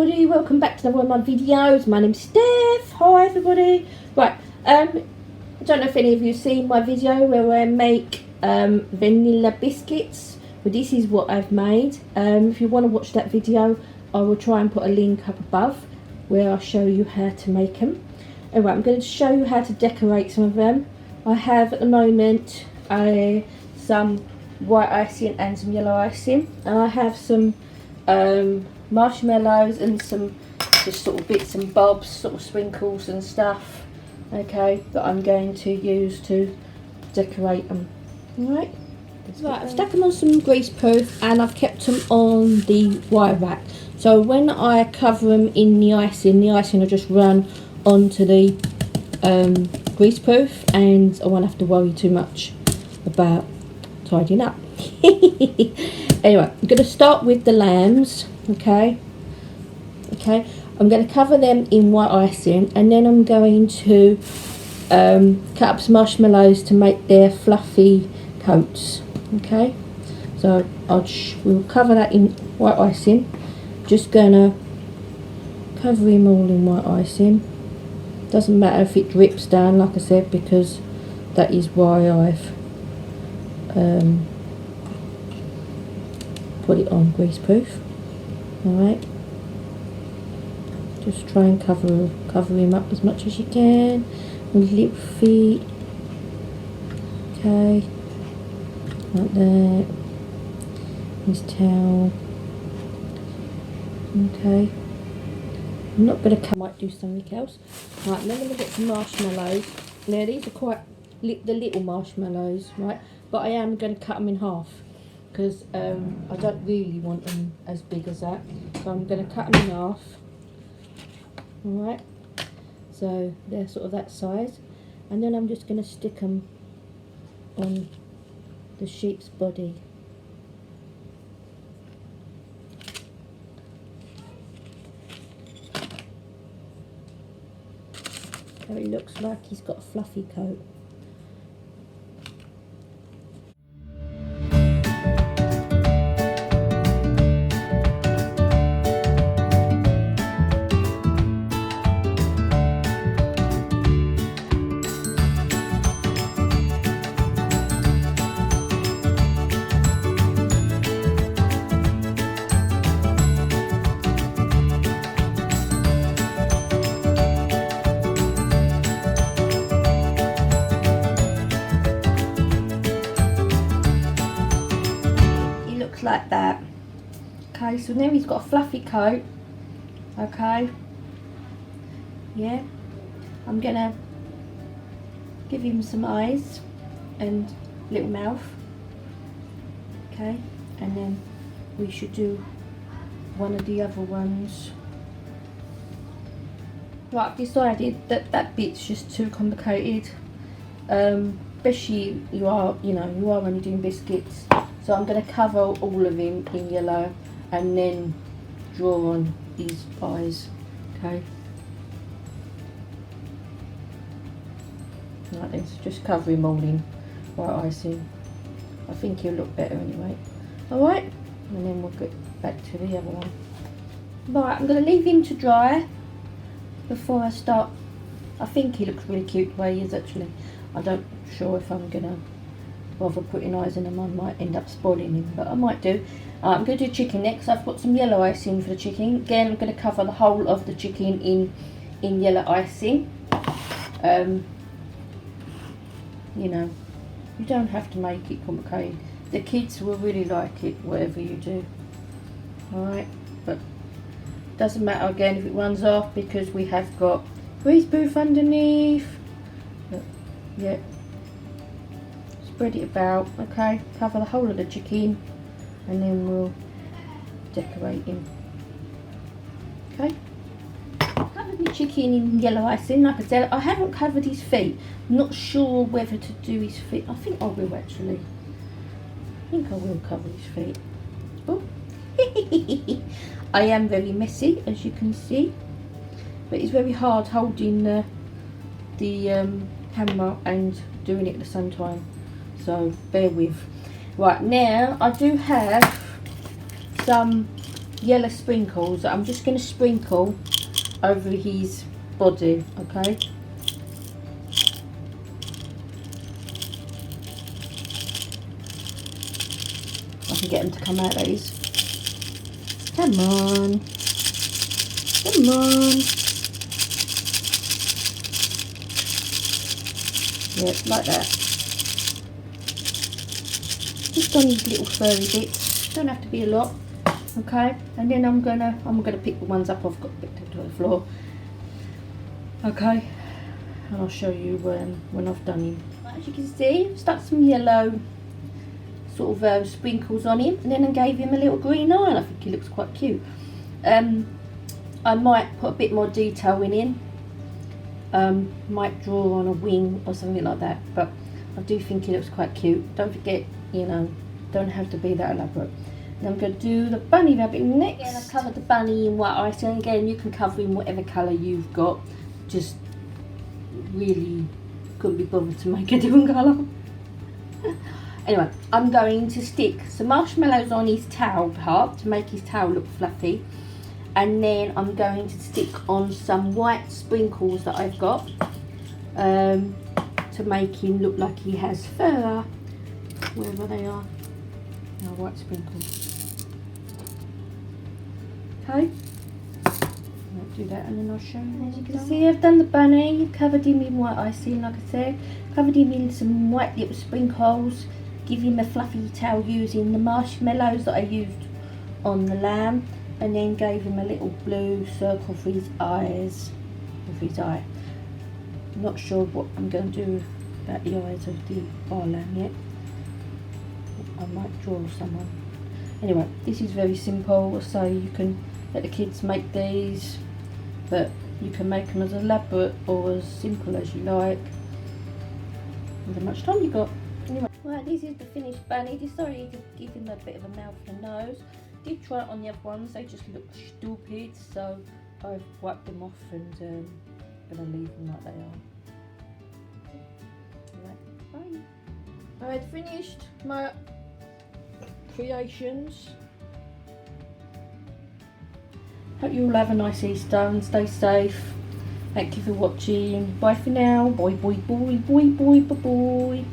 everybody, welcome back to another one of my videos. My name's Steph. Hi everybody. Right, I don't know if any of you have seen my video where I make vanilla biscuits. But this is what I've made. If you want to watch that video, I will try and put a link up above where I'll show you how to make them. Anyway, I'm going to show you how to decorate some of them. I have at the moment some white icing and some yellow icing, and I have some marshmallows and some just sort of bits and bobs, sort of sprinkles and stuff, okay, that I'm going to use to decorate them. Alright, I've stuck them on some grease proof and I've kept them on the wire rack, so when I cover them in the icing will just run onto the grease proof and I won't have to worry too much about tidying up. Anyway, I'm going to start with the lambs. Okay, I'm going to cover them in white icing, and then I'm going to cut up some marshmallows to make their fluffy coats. Okay, so we'll cover that in white icing. Just gonna cover him all in white icing. Doesn't matter if it drips down, like I said, because that is why I've put it on grease proof. Alright, just try and cover him up as much as you can with little feet. Okay, like that. His towel. Okay, I'm not going to cut, I might do something else. Right, then I'm going to get some marshmallows. Now these are quite the little marshmallows, right, but I am going to cut them in half because I don't really want them as big as that, so I'm going to cut them in half. Alright, so they're sort of that size, and then I'm just going to stick them on the sheep's body. So it looks like he's got a fluffy coat. Like that. Okay, so now he's got a fluffy coat. Okay, yeah, I'm gonna give him some eyes and little mouth. Okay, and then we should do one of the other ones. Right, I've decided that that bit's just too complicated, especially you are only doing biscuits. So I'm going to cover all of him in yellow and then draw on his eyes. Okay. Like this, just cover him all in white icing. I think he'll look better anyway. Alright, and then we'll get back to the other one. Right, I'm going to leave him to dry before I start. I think he looks really cute the way he is actually. I don't sure if I'm going to bother putting eyes in him. I might end up spoiling him, but I might do. I'm going to do chicken next. I've got some yellow icing for the chicken. Again, I'm going to cover the whole of the chicken in yellow icing. You know, you don't have to make it complicated. The kids will really like it, whatever you do. Alright, but doesn't matter again if it runs off because we have got grease proof underneath. But, yeah. Spread it about, okay, cover the whole of the chicken and then we'll decorate him. Okay, covered the chicken in yellow icing. Like I said, I haven't covered his feet. I'm not sure whether to do his feet. I think I will actually. I think I will cover his feet. Oh. I am very messy, as you can see, but it's very hard holding the camera and doing it at the same time. So bear with. Right, now I do have some yellow sprinkles that I'm just going to sprinkle over his body, okay? I can get them to come out, that is. Come on. Come on. Yeah, like that. Just on these little furry bits. Don't have to be a lot. Okay, and then I'm gonna pick the ones up I've got picked to the floor. Okay, and I'll show you when I've done him. As you can see, stuck some yellow sort of sprinkles on him, and then I gave him a little green eye, and I think he looks quite cute. I might put a bit more detail in him. Might draw on a wing or something like that, but I do think he looks quite cute. Don't forget, you know, don't have to be that elaborate. And I'm going to do the bunny rabbit next. Again, I've covered the bunny in white icing. Again, you can cover in whatever colour you've got. Just really couldn't be bothered to make a different colour. Anyway, I'm going to stick some marshmallows on his tail part to make his tail look fluffy. And then I'm going to stick on some white sprinkles that I've got to make him look like he has fur, wherever they are. No, white sprinkles. Okay, I'll do that and then I'll show you. As you can see, I've done the bunny, covered him in white icing, like I said, covered him in some white little sprinkles, give him a fluffy tail using the marshmallows that I used on the lamb, and then gave him a little blue circle for his eyes, for his eye. I'm not sure what I'm going to do about the eyes of the bar lamb yet. I might draw someone. Anyway, this is very simple, so you can let the kids make these, but you can make them as elaborate or as simple as you like, with how much time you got. Anyway, right, this is the finished bunny. Decided to give him a bit of a mouth and nose. Did try it on the other ones, they just look stupid, so I've wiped them off and gonna leave them like they are. Right, bye. I had finished my creations. Hope you all have a nice Easter and stay safe. Thank you for watching. Bye for now. Bye, bye, bye, bye, bye, bye, bye.